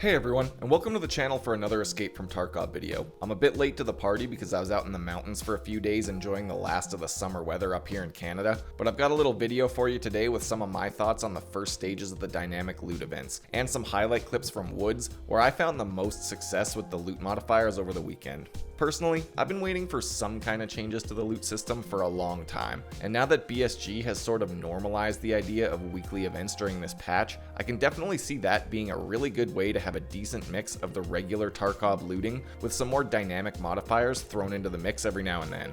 Hey everyone, and welcome to the channel for another Escape from Tarkov video. I'm a bit late to the party because I was out in the mountains for a few days enjoying the last of the summer weather up here in Canada, but I've got a little video for you today with some of my thoughts on the first stages of the dynamic loot events, and some highlight clips from Woods, where I found the most success with the loot modifiers over the weekend. Personally, I've been waiting for some kind of changes to the loot system for a long time, and now that BSG has sort of normalized the idea of weekly events during this patch, I can definitely see that being a really good way to have a decent mix of the regular Tarkov looting with some more dynamic modifiers thrown into the mix every now and then.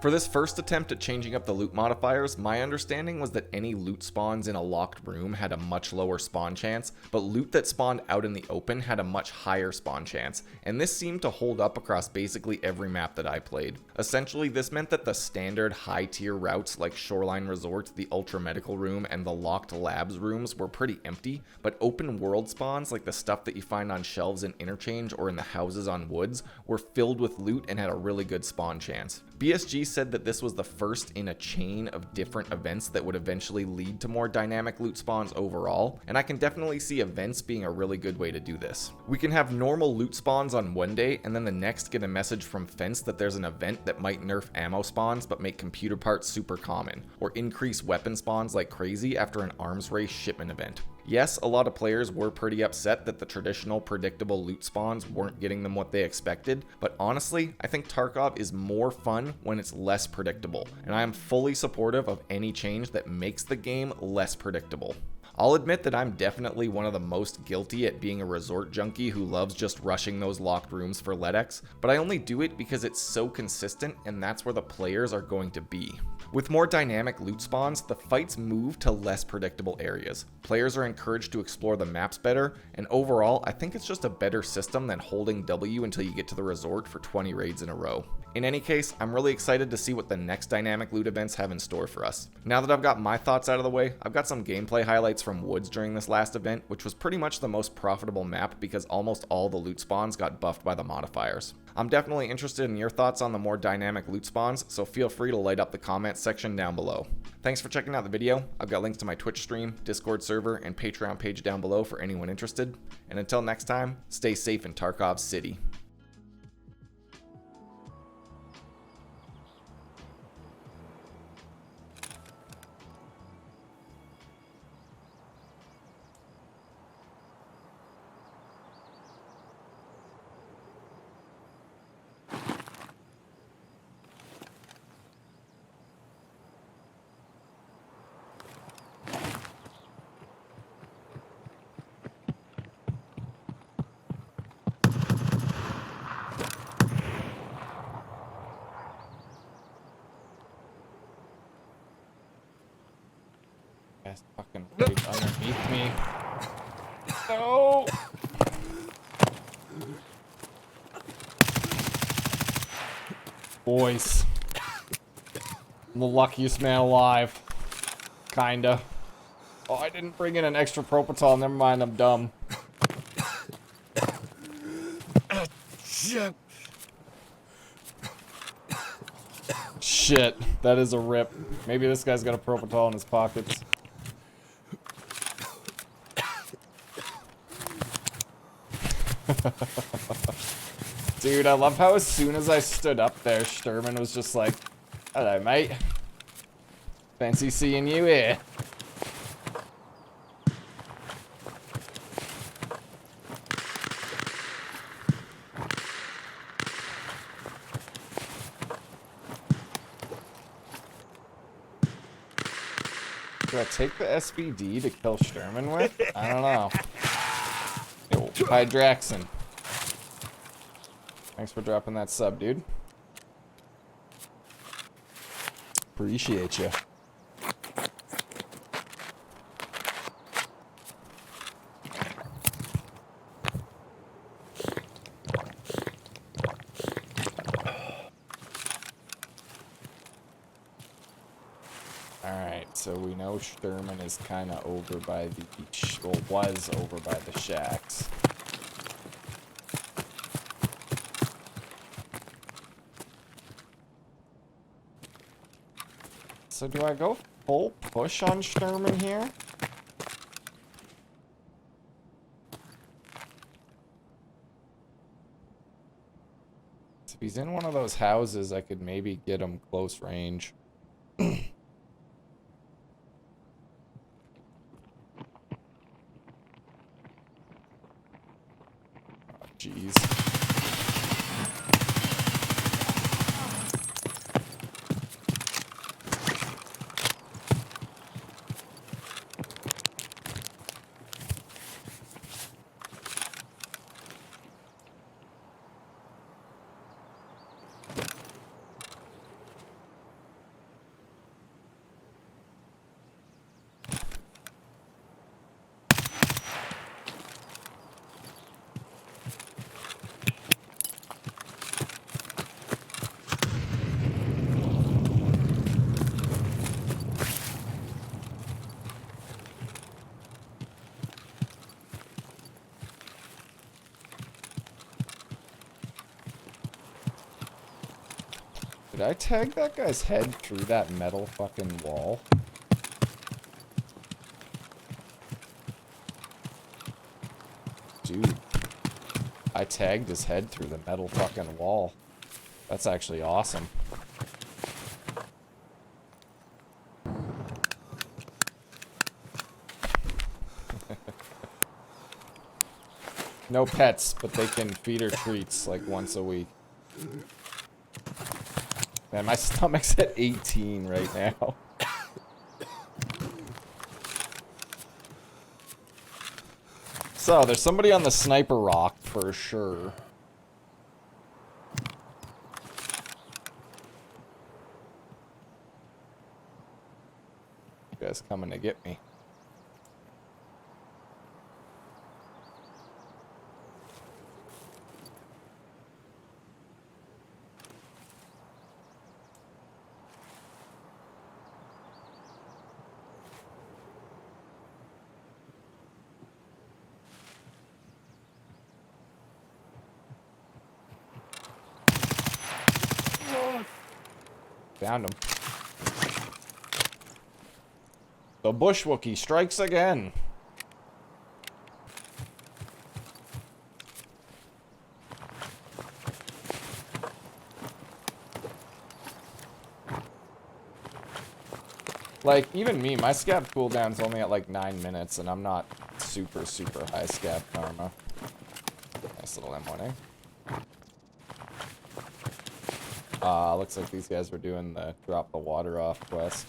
For this first attempt at changing up the loot modifiers, my understanding was that any loot spawns in a locked room had a much lower spawn chance, but loot that spawned out in the open had a much higher spawn chance, and this seemed to hold up across basically every map that I played. Essentially, this meant that the standard high-tier routes like Shoreline Resort, the Ultra Medical Room, and the Locked Labs rooms were pretty empty, but open world spawns like the stuff that you find on shelves in Interchange or in the houses on Woods were filled with loot and had a really good spawn chance. BSG said that this was the first in a chain of different events that would eventually lead to more dynamic loot spawns overall, and I can definitely see events being a really good way to do this. We can have normal loot spawns on one day, and then the next get a message from Fence that there's an event that might nerf ammo spawns but make computer parts super common, or increase weapon spawns like crazy after an arms race shipment event. Yes, a lot of players were pretty upset that the traditional predictable loot spawns weren't getting them what they expected, but honestly, I think Tarkov is more fun when it's less predictable, and I am fully supportive of any change that makes the game less predictable. I'll admit that I'm definitely one of the most guilty at being a resort junkie who loves just rushing those locked rooms for LEDX, but I only do it because it's so consistent and that's where the players are going to be. With more dynamic loot spawns, the fights move to less predictable areas. Players are encouraged to explore the maps better, and overall, I think it's just a better system than holding W until you get to the resort for 20 raids in a row. In any case, I'm really excited to see what the next dynamic loot events have in store for us. Now that I've got my thoughts out of the way, I've got some gameplay highlights from Woods during this last event, which was pretty much the most profitable map because almost all the loot spawns got buffed by the modifiers. I'm definitely interested in your thoughts on the more dynamic loot spawns, so feel free to light up the comments section down below. Thanks for checking out the video. I've got links to my Twitch stream, Discord server, and Patreon page down below for anyone interested. And until next time, stay safe in Tarkov City. Guys fucking right underneath me. No! Boys. I'm the luckiest man alive. Kinda. Oh, I didn't bring in an extra propofol. Never mind, I'm dumb. Shit, that is a rip. Maybe this guy's got a propofol in his pockets. Dude, I love how as soon as I stood up there, Sturman was just like, "Hello, mate. Fancy seeing you here." Do I take the SVD to kill Sturman with? I don't know. Yo, hi Draxon. Thanks for dropping that sub, dude. Appreciate you. Alright, so we know Sturman is kind of over by the beach, or was over by the shacks. So do I go full push on Sturman here? If he's in one of those houses, I could maybe get him close range. Jeez. Did I tag that guy's head through that metal fucking wall? Dude. I tagged his head through the metal fucking wall. That's actually awesome. No pets, but they can feed her treats like once a week. Man, my stomach's at 18 right now. So, there's somebody on the sniper rock for sure. You guys coming to get me. Found him. The bush Wookie strikes again. Like, even me, my scab cooldown's only at like 9 minutes, and I'm not super high scab karma. Nice little M1A. Looks like these guys were doing the drop the water off quest.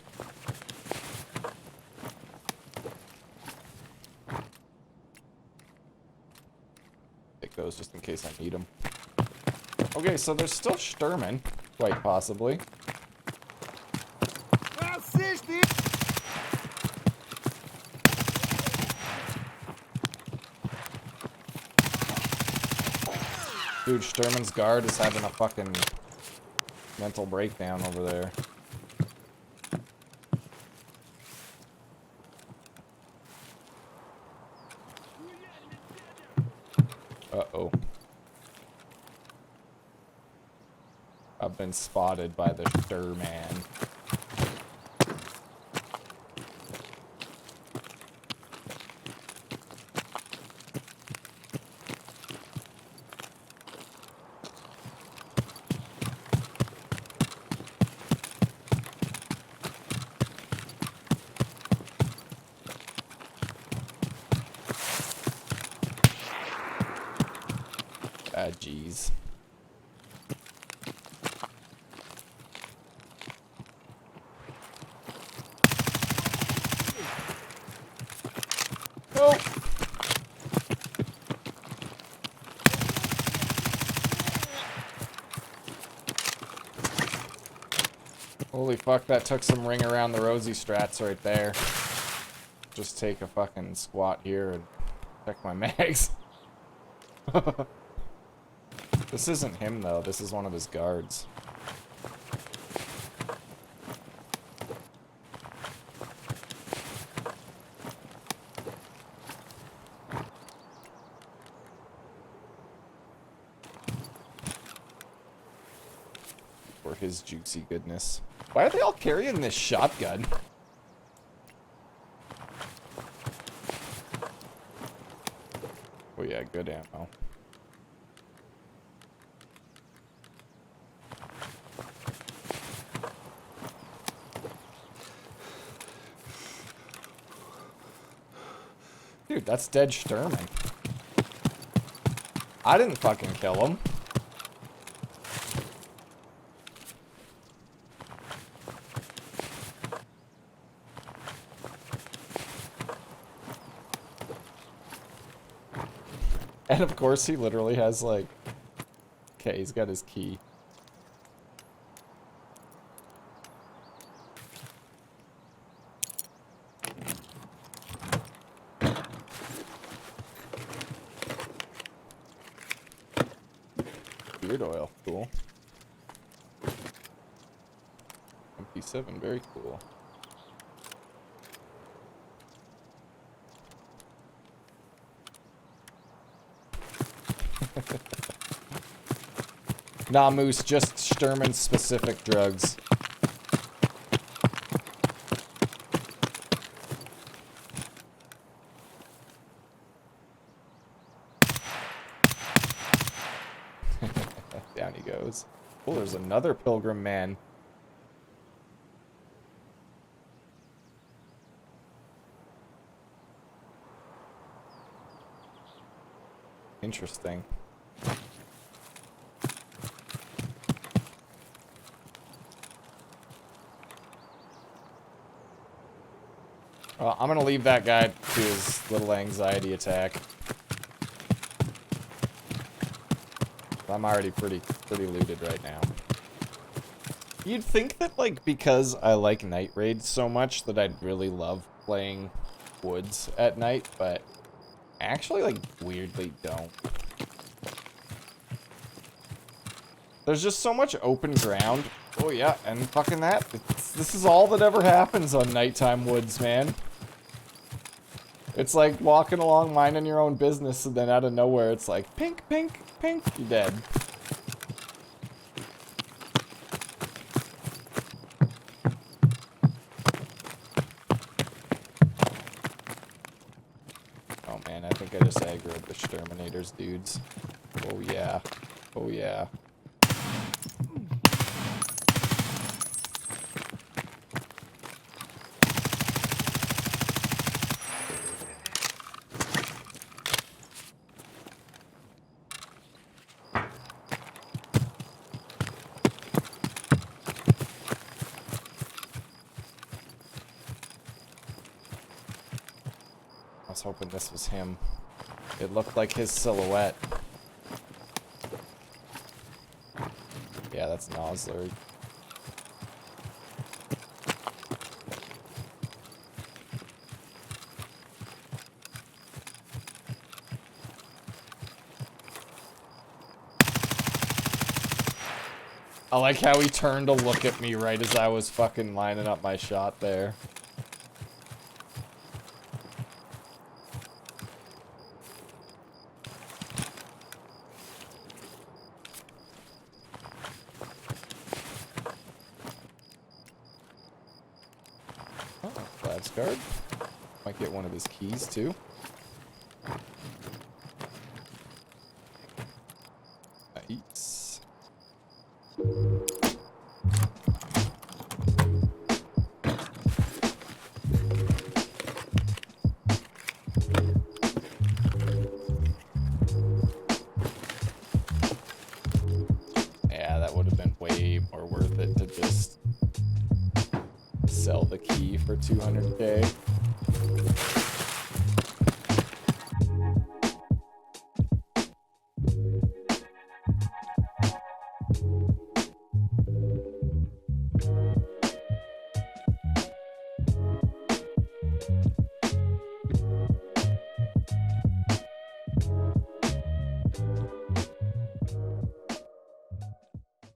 Take those just in case I need them. Okay, so there's still Sturman, quite possibly. Dude, Sturman's guard is having a fucking mental breakdown over there. Uh-oh. I've been spotted by the Sturman. Ah, jeez. Oh! Holy fuck, that took some ring around the rosy strats right there. Just take a fucking squat here and check my mags. This isn't him, though. This is one of his guards. For his juicy goodness. Why are they all carrying this shotgun? Oh yeah, good ammo. Dude, that's dead Sturman. I didn't fucking kill him. And of course he literally has like... Okay, he's got his key. Beard oil, cool. MP7, very cool. Nah, Moose, just Sturman specific drugs. Down he goes. Oh, there's another pilgrim man. Interesting. Well, I'm gonna leave that guy to his little anxiety attack. I'm already pretty looted right now. You'd think that, like, because I like night raids so much that I'd really love playing woods at night, but I actually, like, weirdly don't. There's just so much open ground. Oh yeah, and fucking that. This is all that ever happens on nighttime woods, man. It's like walking along minding your own business, and then out of nowhere it's like, pink, pink, pink, you're dead. Oh man, I think I just aggroed the Exterminators, dudes. Oh yeah. Oh yeah. I was hoping this was him. It looked like his silhouette. Yeah, that's Nosler. I like how he turned to look at me right as I was fucking lining up my shot there. Guard. Might get one of his keys too. Nice. Yeah, that would have been way more worth it to just sell the key for 200K.